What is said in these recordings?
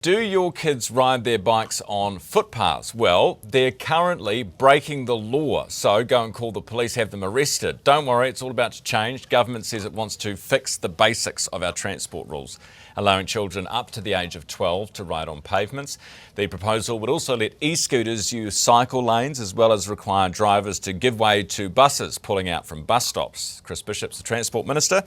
Do your kids ride their bikes on footpaths? Well, they're currently breaking the law, so go and call the police, have them arrested. Don't worry, it's all about to change. Government says it wants to fix the basics of our transport rules, allowing children up to the age of 12 to ride on pavements. The proposal would also let e-scooters use cycle lanes, as well as require drivers to give way to buses pulling out from bus stops. Chris Bishop's the Transport Minister.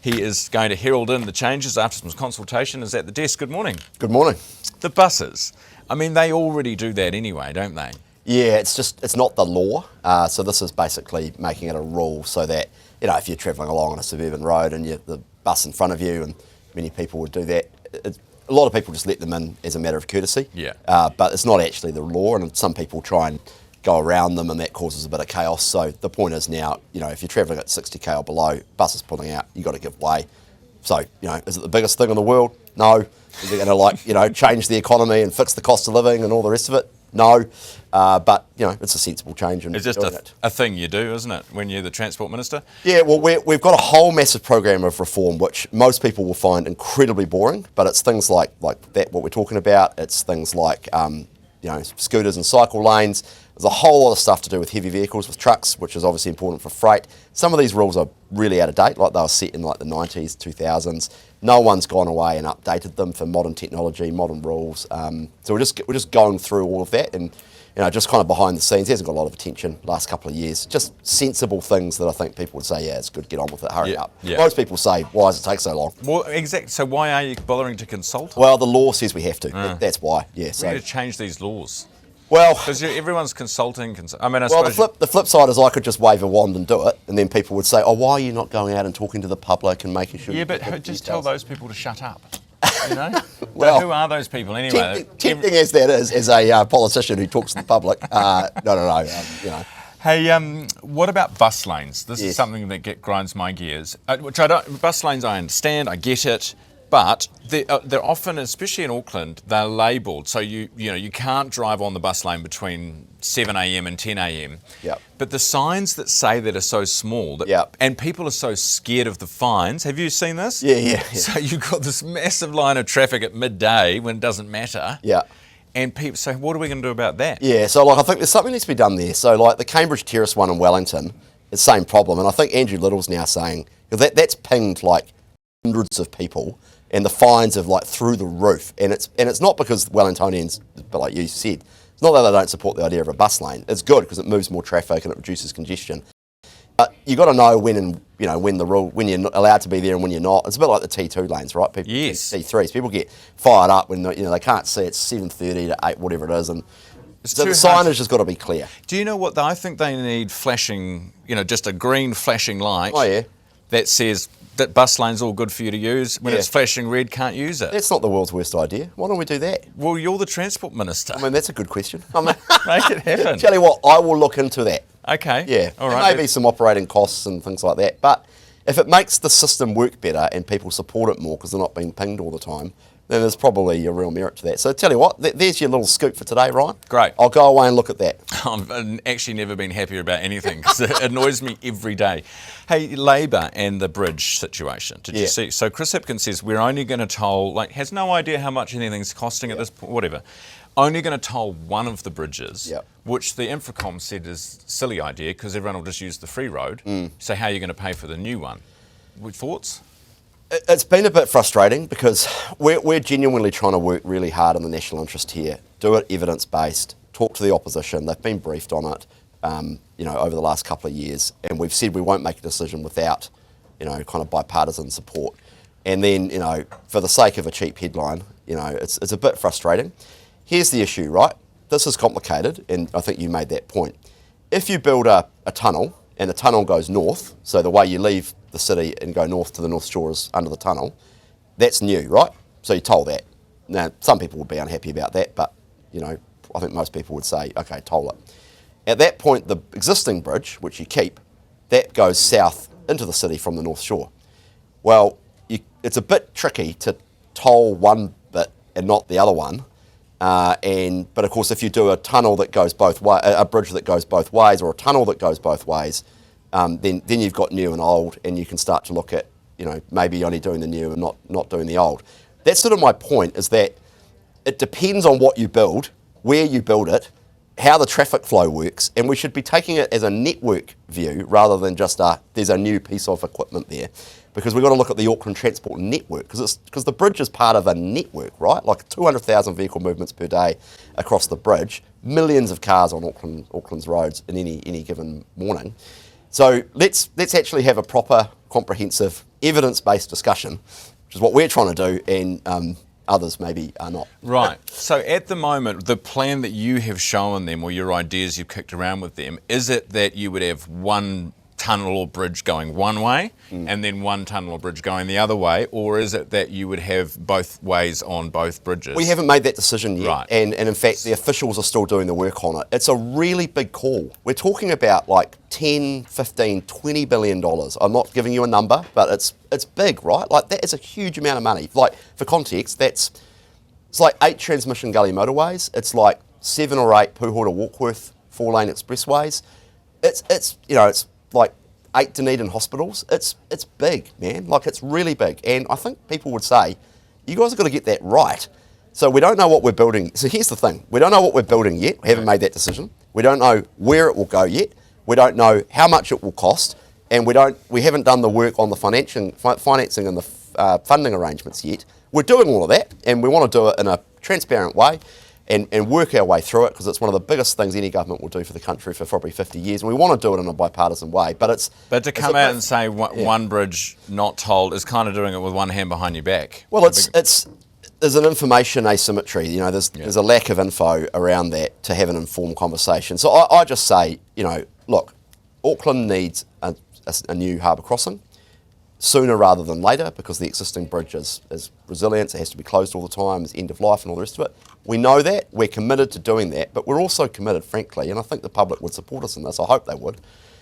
He is going to herald in the changes after some consultation. Is at the desk. Good morning. Good morning. The buses, I mean, they already do that anyway, don't they? Yeah, it's not the law. So this is basically making it a rule so that, if you're travelling along on a suburban road and the bus in front of you, and many people would do that, a lot of people just let them in as a matter of courtesy. Yeah. But it's not actually the law, and some people try and go around them, and that causes a bit of chaos. So the point is now, if you're travelling at 60k or below, buses pulling out, you've got to give way. So, is it the biggest thing in the world? No. Is it going to change the economy and fix the cost of living and all the rest of it? No. But, it's a sensible change. It's just a thing you do, isn't it, when you're the Transport Minister? Yeah, well, we've got a whole massive program of reform, which most people will find incredibly boring, but it's things like that, what we're talking about. It's things like, scooters and cycle lanes. There's a whole lot of stuff to do with heavy vehicles, with trucks, which is obviously important for freight. Some of these rules are really out of date, like they were set in the 90s, 2000s. No one's gone away and updated them for modern technology, modern rules. So we're just going through all of that, and just kind of behind the scenes. It hasn't got a lot of attention last couple of years. Just sensible things that I think people would say, yeah, it's good, get on with it, hurry up. Yeah. Most people say, why does it take so long? Well, exactly. So why are you bothering to consult? Well, the law says we have to. That's why. Yeah. We need to change these laws. Well, because everyone's consulting. The flip side is I could just wave a wand and do it, and then people would say, "Oh, why are you not going out and talking to the public and making sure?" Yeah, but just tell those people to shut up. Well, who are those people anyway? Tempting as that is, as a politician who talks to the public, no. Hey, what about bus lanes? This is something that grinds my gears. Bus lanes, I understand, I get it. But they're often, especially in Auckland, they're labelled. So you can't drive on the bus lane between 7 a.m. and 10 a.m. Yep. But the signs that say that are so small, and people are so scared of the fines. Have you seen this? Yeah. So you've got this massive line of traffic at midday when it doesn't matter. Yeah. And people say, what are we going to do about that? Yeah, so I think there's something needs to be done there. So the Cambridge Terrace one in Wellington, the same problem. And I think Andrew Little's now saying that's pinged hundreds of people. And the fines are through the roof, and it's not because Wellingtonians, but like you said, it's not that they don't support the idea of a bus lane. It's good because it moves more traffic and it reduces congestion. But you got to know when you're allowed to be there and when you're not. It's a bit like the T2 lanes, right? People, yes. T3s. People get fired up when they can't see it's 7:30 to 8, whatever it is, and so the signage has got to be clear. Do you know what? I think they need flashing, just a green flashing light. Oh yeah. That says that bus lane's all good for you to use. When it's flashing red, can't use it. That's not the world's worst idea. Why don't we do that? Well, you're the Transport Minister. I mean, that's a good question. Make it happen. Tell you what, I will look into that. Okay. Yeah. All right. There may be some operating costs and things like that, but if it makes the system work better and people support it more because they're not being pinged all the time, then there's probably a real merit to that. So tell you what, there's your little scoop for today, Ryan. Great. I'll go away and look at that. I've actually never been happier about anything because it annoys me every day. Hey, Labour and the bridge situation. Did you see? So Chris Hipkins says we're only going to toll, has no idea how much anything's costing at this point, whatever. Only going to toll one of the bridges, which the Infracom said is a silly idea because everyone will just use the free road. So how are you going to pay for the new one? Thoughts? It's been a bit frustrating because we're genuinely trying to work really hard in the national interest here, do it evidence-based, talk to the opposition. They've been briefed on it, over the last couple of years, and we've said we won't make a decision without, kind of bipartisan support. And then, for the sake of a cheap headline, it's a bit frustrating. Here's the issue, right? This is complicated, and I think you made that point. If you build a tunnel, and the tunnel goes north, so the way you leave the city and go north to the North Shore is under the tunnel, that's new, right? So you toll that. Now, some people would be unhappy about that, but, I think most people would say, okay, toll it. At that point, the existing bridge, which you keep, that goes south into the city from the North Shore. Well, it's a bit tricky to toll one bit and not the other one. But of course, if you do a tunnel that goes both ways, a bridge that goes both ways, or a tunnel that goes both ways, then you've got new and old, and you can start to look at, maybe only doing the new and not doing the old. That's sort of my point, is that it depends on what you build, where you build it, how the traffic flow works, and we should be taking it as a network view rather than just there's a new piece of equipment there. Because we've got to look at the Auckland transport network, because the bridge is part of a network, right? Like 200,000 vehicle movements per day across the bridge, millions of cars on Auckland's roads in any given morning. So let's actually have a proper, comprehensive, evidence-based discussion, which is what we're trying to do, and others maybe are not. Right. So at the moment, the plan that you have shown them, or your ideas you've kicked around with them, is it that you would have one tunnel or bridge going one way and then one tunnel or bridge going the other way, or is it that you would have both ways on both bridges? We haven't made that decision yet, right. and in fact the officials are still doing the work on it. It's a really big call. We're talking about like 10, 15, 20 billion dollars. I'm not giving you a number, but it's big, right? Like that is a huge amount of money. Like for context, it's like 8 transmission gully motorways. It's like 7 or 8 Puhoi to Warkworth 4-lane expressways. It's like 8 Dunedin hospitals. It's big, man. Like it's really big. And I think people would say, you guys have got to get that right. So we don't know what we're building. So here's the thing. We don't know what we're building yet. We haven't made that decision. We don't know where it will go yet. We don't know how much it will cost. And we haven't done the work on the financing and the funding arrangements yet. We're doing all of that, and we want to do it in a transparent way and work our way through it, because it's one of the biggest things any government will do for the country for probably 50 years, and we want to do it in a bipartisan way. But to come out and say one bridge not tolled is kind of doing it with one hand behind your back. Well, there's an information asymmetry. There's a lack of info around that to have an informed conversation. So I just say, look, Auckland needs a new harbour crossing sooner rather than later, because the existing bridge is resilient. It has to be closed all the time. It's end of life and all the rest of it. We know that. We're committed to doing that, but we're also committed, frankly, and I think the public would support us in this. I hope they would.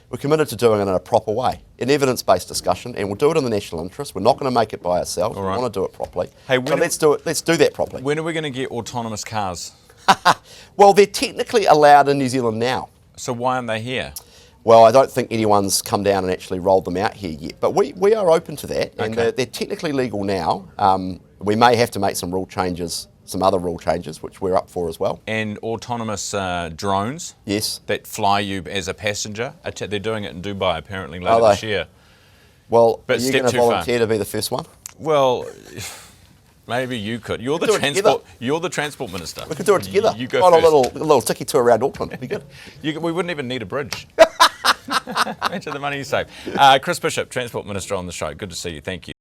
We're committed to doing it in a proper way, an evidence-based discussion, and we'll do it in the national interest. We're not going to make it by ourselves. All right. We want to do it properly. Hey, so let's do it. Let's do that properly. When are we going to get autonomous cars? Well, they're technically allowed in New Zealand now. So why aren't they here? Well, I don't think anyone's come down and actually rolled them out here yet, but we are open to that, and they're technically legal now. We may have to make some other rule changes, which we're up for as well. And autonomous drones? Yes. That fly you as a passenger? They're doing it in Dubai apparently later this year. Well, but are you going to volunteer to be the first one? Well, maybe you could. You're the transport minister. We could do it together. You go on first. a little ticky tour around Auckland. It'd be good. We wouldn't even need a bridge. Imagine the money you save. Chris Bishop, Transport Minister on the show. Good to see you. Thank you.